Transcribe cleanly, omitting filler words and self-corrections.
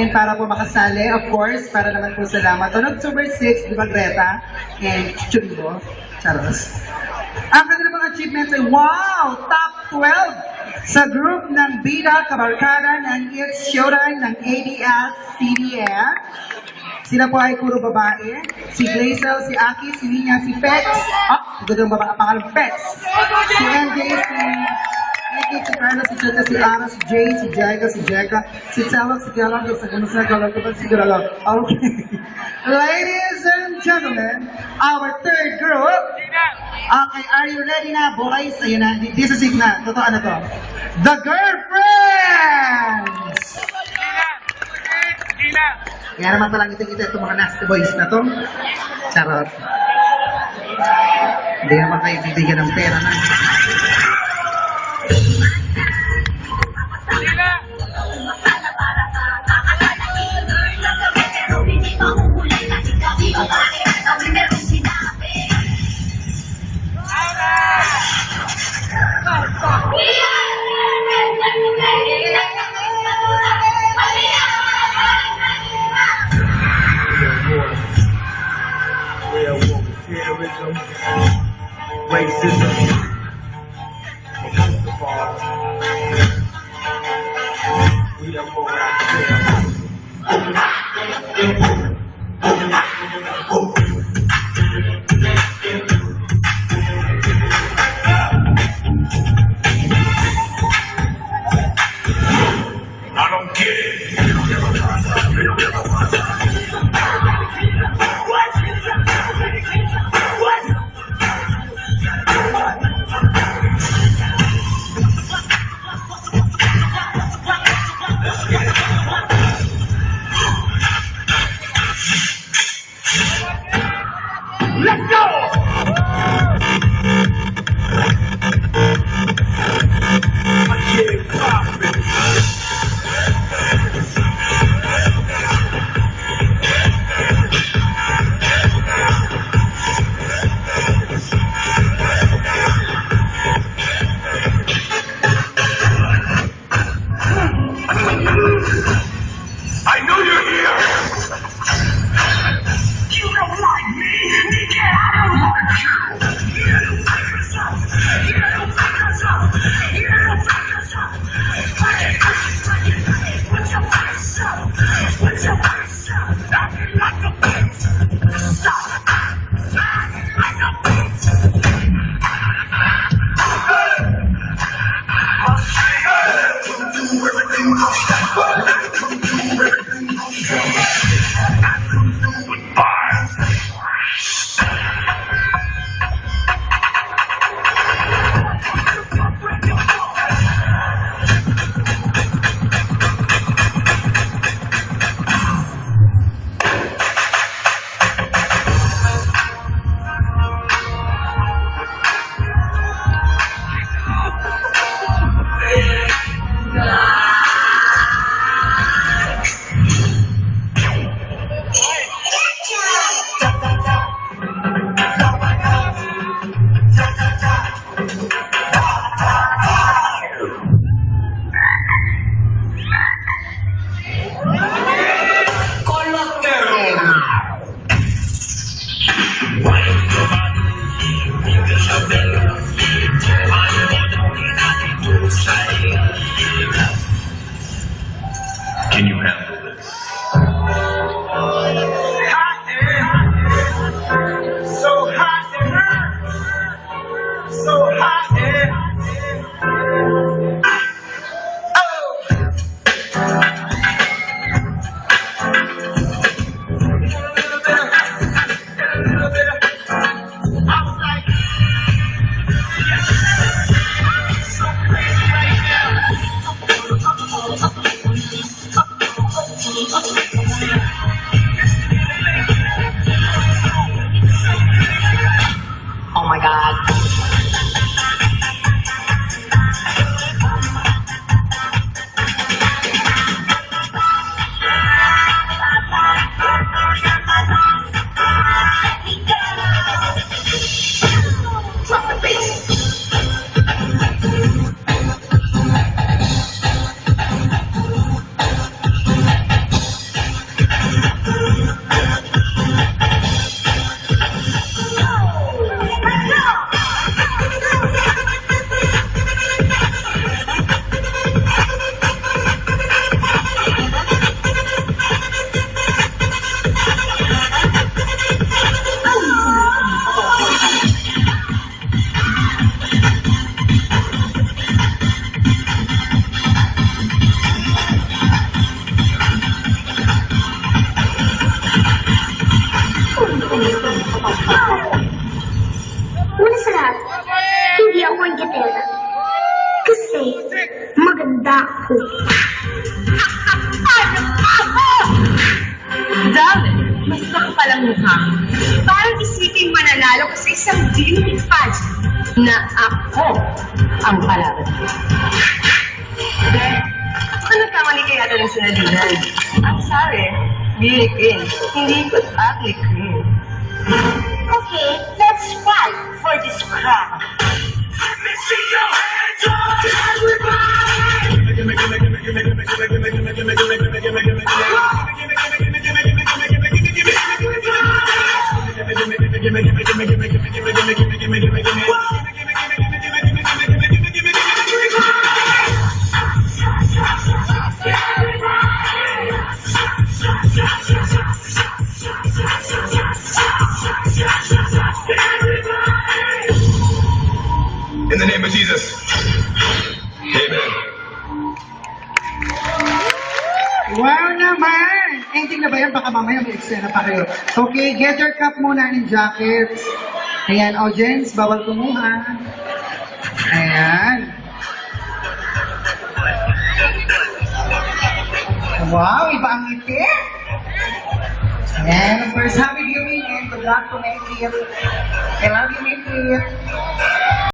para po makasali, of course, para naman po salamat. On October 6, di ba, Greta? And Chumbo. Charos. Ang kanilang mga achievements ay, wow! Top 12 sa group ng Bida Kabarkada ng It's Showtime ng ABS-CBN. Sila po ay puro babae. Si Glazel, si Aki, si Nina, si Pex. Ganda ng babae, pangalan Pex. Si MJ, si Carla, si Cheta, si Ara, si Jay, si Jega, si Jeka, si Tela, si Gala, si Gala. Okay. Ladies and gentlemen, our third group. Okay, are you ready na, boys? Ayun na, this is it na. Totoo na to. The Girlfriends! Kaya naman palang ito itong mga nasty boys na to. Charot. Hindi naman kayo bibigyan ng pera na. Racism, but most of all, we don't go out I don't get it. Let's go! I know you're here! You don't like me! Yeah, I don't like you! You don't like yourself! You don't like yourself! You don't like yourself! Take it! With your face up! With your face up! Acting like a bitch! Stop! Acting like a bitch! Come do everything wrong! Come do everything wrong! Come do it fine! Can you handle this? So hot and hurt. So hot and Oh my God. Drop the bass. Ano ako? Dami, mas nakapalang mukha. Parang isipin mananalo ka sa isang beauty pageant na ako ang palaban. Ano kamali kaya ito ng sinalinan? I'm sorry, beauty queen, hindi ko ugly queen. Okay, let's fight for this crown. Let me see your hands up, everybody! In the name of Jesus. Amen. Wow naman! Ending na ba yan? Baka mamaya may eksena pa kayo. Okay, get your cup muna and jackets. Ayan, audience, bawal kumuha. Ayan. Wow, iba ang ngiti. And of course, happy viewing and good luck to Maykit. I love you, Maykit.